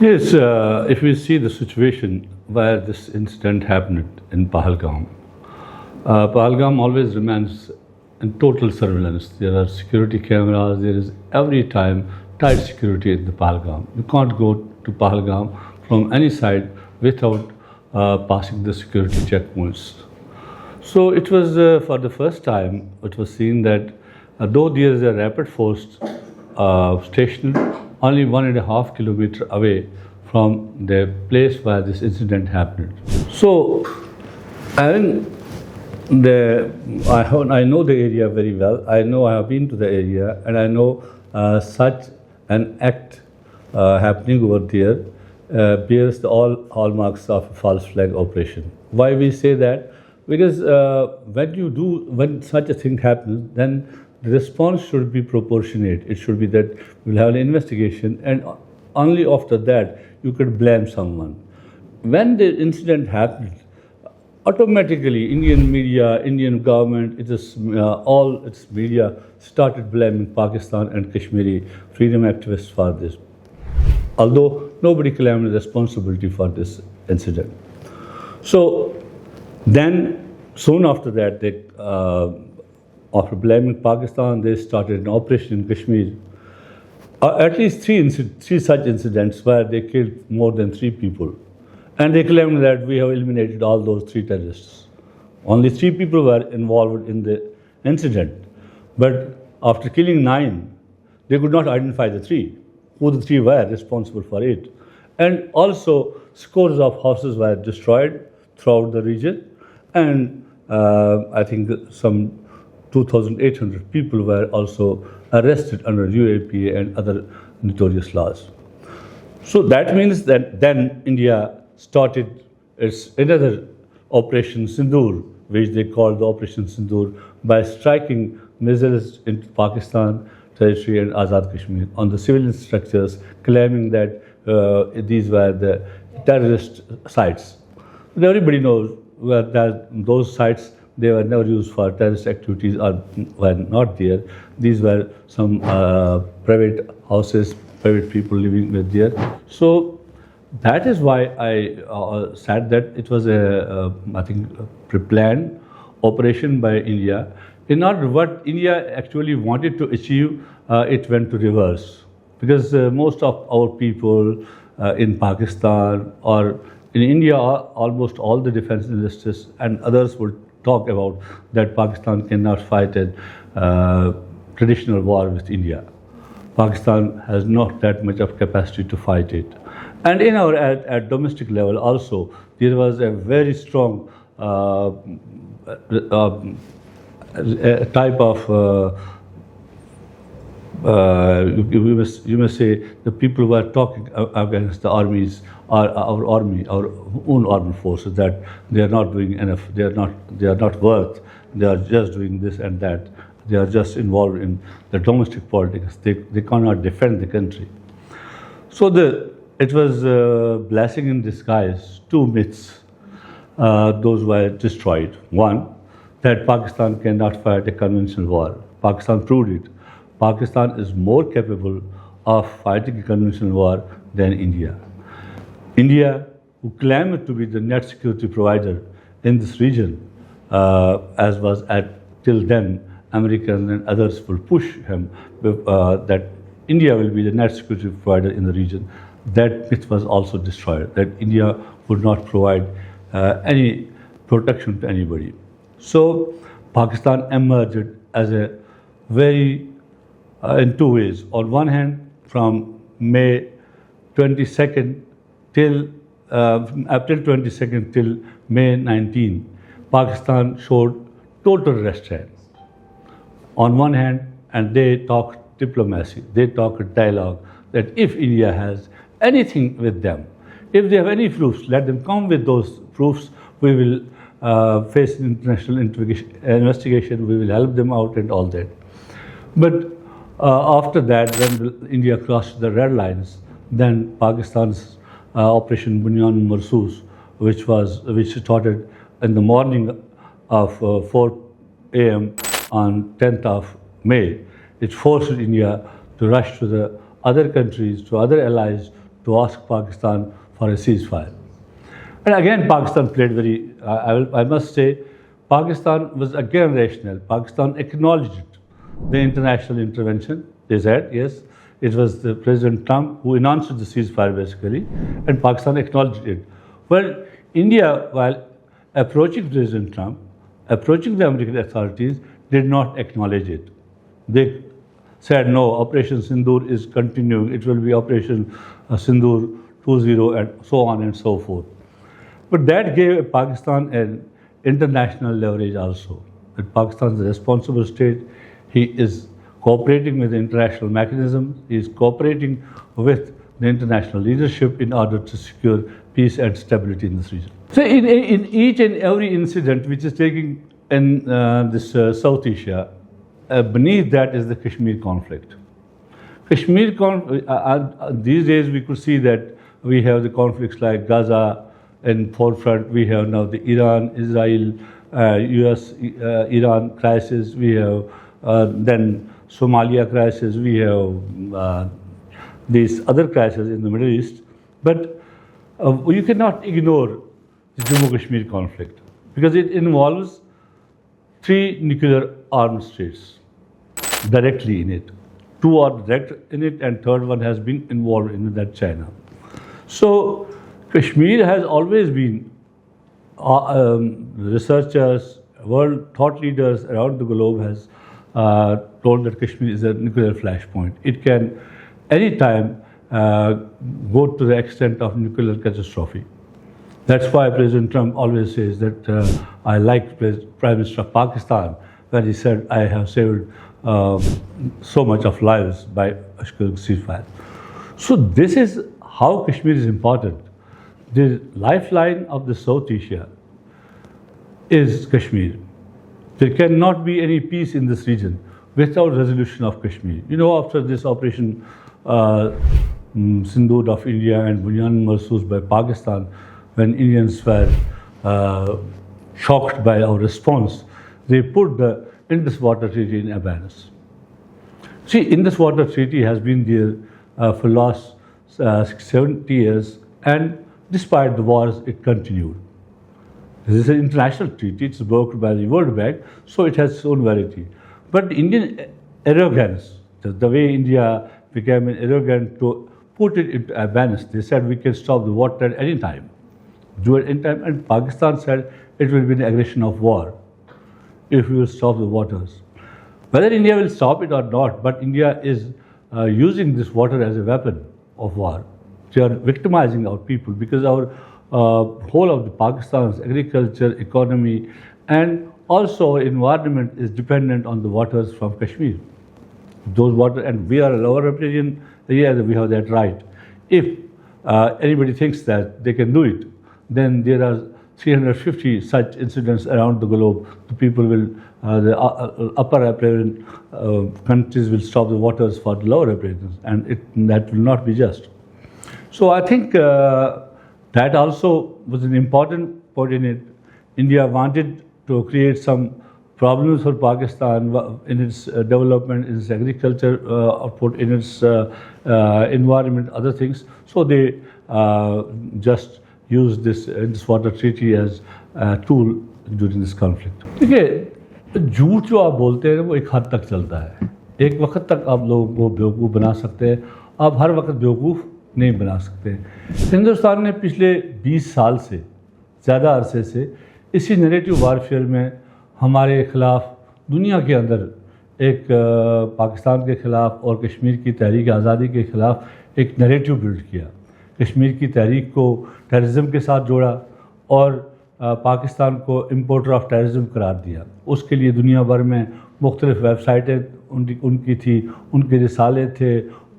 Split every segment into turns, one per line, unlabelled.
Yes, if we see the situation where this incident happened in Pahalgam, Pahalgam always remains in total surveillance. There are security cameras, there is every time tight security in the Pahalgam. You can't go to Pahalgam from any side without passing the security checkpoints. So it was for the first time, it was seen that though there is a rapid force stationed only 1.5 kilometers away from the place where this incident happened. So, I know the area very well. I have been to the area, and I know such an act happening over there bears all hallmarks of a false flag operation. Why we say that? Because when such a thing happens, then the response should be proportionate. It should be that we'll have an investigation, and only after that you could blame someone. When the incident happened, automatically Indian media, Indian government, all its media started blaming Pakistan and Kashmiri freedom activists for this, although nobody claimed responsibility for this incident. So then, soon after that, after blaming Pakistan, they started an operation in Kashmir. At least three such incidents where they killed more than 3 people. And they claimed that we have eliminated all those 3 terrorists. Only 3 people were involved in the incident. But after killing 9, they could not identify the 3, who the 3 were responsible for it. And also, scores of houses were destroyed throughout the region. And I think some 2,800 people were also arrested under UAPA and other notorious laws. So that means that then India started its another Operation Sindoor, which they called the Operation Sindoor, by striking missiles into Pakistan territory and Azad Kashmir on the civilian structures, claiming that these were the terrorist sites. And everybody knows that those sites, they were never used for terrorist activities or were not there. These were some private houses, private people living with there. So that is why I said that it was I think, a pre-planned operation by India. In order what India actually wanted to achieve, it went to reverse. Because most of our people in Pakistan or in India, almost all the defense industries and others would talk about that Pakistan cannot fight a traditional war with India. Pakistan has not that much of capacity to fight it. And in our at domestic level also, there was a very strong type of you must say the people who are talking against the armies, our army, our own armed forces, that they are not doing enough, they are not worth, they are just doing this and that, they are just involved in the domestic politics, they cannot defend the country. So it was a blessing in disguise. 2 myths, those were destroyed. One, that Pakistan cannot fight a conventional war. Pakistan proved it. Pakistan is more capable of fighting a conventional war than India. India, who claimed to be the net security provider in this region, as was till then, Americans and others will push him that India will be the net security provider in the region. That myth was also destroyed, that India would not provide any protection to anybody. So Pakistan emerged as a very in 2 ways. On one hand, from May 22nd till April 22nd till May 19, Pakistan showed total restraint. On one hand, and they talked diplomacy, they talked dialogue, that if India has anything with them, if they have any proofs, let them come with those proofs. We will face international investigation, we will help them out and all that. But after that, when India crossed the red lines, then Pakistan's Operation Bunyan Marsoos, which started in the morning of 4 a.m. on 10th of May, it forced India to rush to the other countries, to other allies, to ask Pakistan for a ceasefire. And again, Pakistan played very, I must say, Pakistan was again rational. Pakistan acknowledged the international intervention. They said, yes, it was the President Trump who announced the ceasefire basically, and Pakistan acknowledged it. Well, India, while approaching President Trump, approaching the American authorities, did not acknowledge it. They said, no, Operation Sindoor is continuing. It will be Operation Sindoor 2.0 and so on and so forth. But that gave Pakistan an international leverage also. That Pakistan is a responsible state. He is cooperating with the international mechanisms. He is cooperating with the international leadership in order to secure peace and stability in this region. So in each and every incident which is taking in this South Asia, beneath that is the Kashmir conflict. These days we could see that we have the conflicts like Gaza in forefront. We have now the Iran-Israel, US-Iran crisis. We have then Somalia crisis. We have these other crises in the Middle East. But you cannot ignore the Jammu-Kashmir conflict because it involves 3 nuclear armed states directly in it. 2 are direct in it, and third one has been involved in that, China. So Kashmir has always been, researchers, world thought leaders around the globe has told that Kashmir is a nuclear flashpoint. It can anytime go to the extent of nuclear catastrophe. That's why President Trump always says that I like Prime Minister of Pakistan when he said, I have saved so much of lives by assuring ceasefire. So this is how Kashmir is important. The lifeline of the South Asia is Kashmir. There cannot be any peace in this region without resolution of Kashmir. You know, after this Operation Sindoor of India and Bunyan Mahsoos by Pakistan, when Indians were shocked by our response, they put the Indus Water Treaty in abeyance. See, Indus Water Treaty has been there for last 70 years, and despite the wars, it continued. This is an international treaty, it's worked by the World Bank, so it has its own validity. But Indian arrogance, the way India became arrogant to put it into abeyance, they said we can stop the water at any time. Do it any time, and Pakistan said it will be an aggression of war if we will stop the waters. Whether India will stop it or not, but India is using this water as a weapon of war. They are victimizing our people because our whole of the Pakistan's agriculture, economy, and also our environment is dependent on the waters from Kashmir. Those water, and we are a lower riparian area, we have that right. If anybody thinks that they can do it, then there are 350 such incidents around the globe. The people will, the upper riparian countries will stop the waters for the lower riparians, and that will not be just. So I think that also was an important point in it. India wanted to create some problems for Pakistan in its development, in its agriculture output, in its environment, other things. So they just used this water treaty as a tool during this conflict. देखिए, झूठ जो आप बोलते हैं वो एक हद तक चलता है. एक वक्त तक आप लोगों को बेवकूफ़ बना सकते हैं. आप हर वक्त बेवकूफ़ नहीं बना सकते. हिंदुस्तान ने पिछले 20 साल से ज़्यादा अरसे से इसी नैरेटिव वारफेयर में हमारे ख़िलाफ़ दुनिया के अंदर एक पाकिस्तान के ख़िलाफ़ और कश्मीर की तहरीक आज़ादी के ख़िलाफ़ एक नैरेटिव बिल्ड किया. कश्मीर की तहरीक को टेररिज्म के साथ जोड़ा और पाकिस्तान को इम्पोर्टर ऑफ टेररिज्म करार दिया. उसके लिए दुनिया भर में मुख्तलिफ़ वेबसाइटें उनकी थी, उनके रिसाले थे,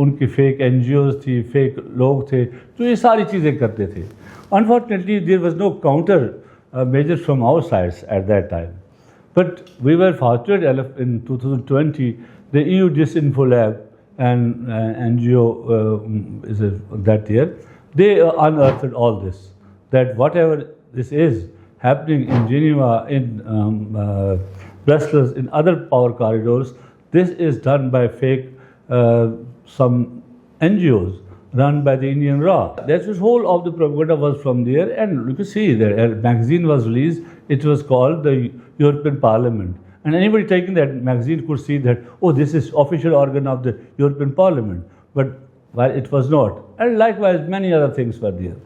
उनकी फ़ेक NGOs थी, फ़ेक लोग थे जो ये सारी चीज़ें करते थे. Unfortunately there was no counter measure from our sides at that time. But we were fortunate in 2020, the EU Disinfo Lab and NGO that year, they unearthed all this, that whatever this is happening in Geneva, in Brussels, in other power corridors, this is done by fake some NGOs run by the Indian Raw. That's the whole of the propaganda was from there, and you can see that a magazine was released. It was called the European Parliament, and anybody taking that magazine could see that, oh, this is official organ of the European Parliament, but while it was not, and likewise many other things were there.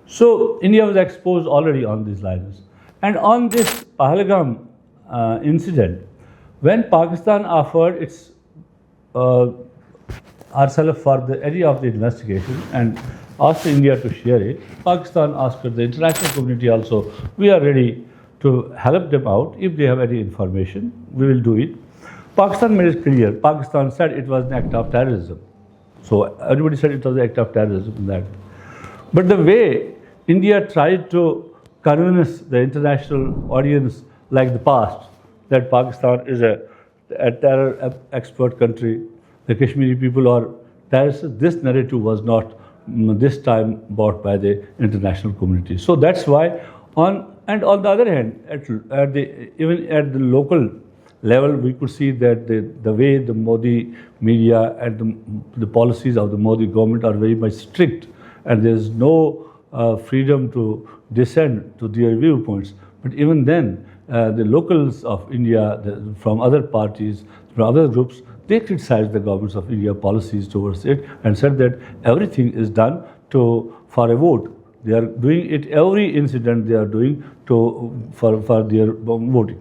So India was exposed already on these lines, and on this Pahalgam incident, when Pakistan offered its ourselves for the area of the investigation and asked India to share it, Pakistan asked the international community also, we are ready to help them out. If they have any information, we will do it. Pakistan made it clear. Pakistan said it was an act of terrorism. So everybody said it was an act of terrorism. That. But the way India tried to convince the international audience like the past, that Pakistan is a terror expert country, the Kashmiri people are terrorists, this narrative was not this time bought by the international community. So that's why and on the other hand, even at the local level, we could see that the way the Modi media and the policies of the Modi government are very much strict, and there's no freedom to dissent to their viewpoints. But even then, the locals of India, from other parties, from other groups, they criticized the governments of India policies towards it and said that everything is done for a vote. They are doing it, every incident they are doing for their voting.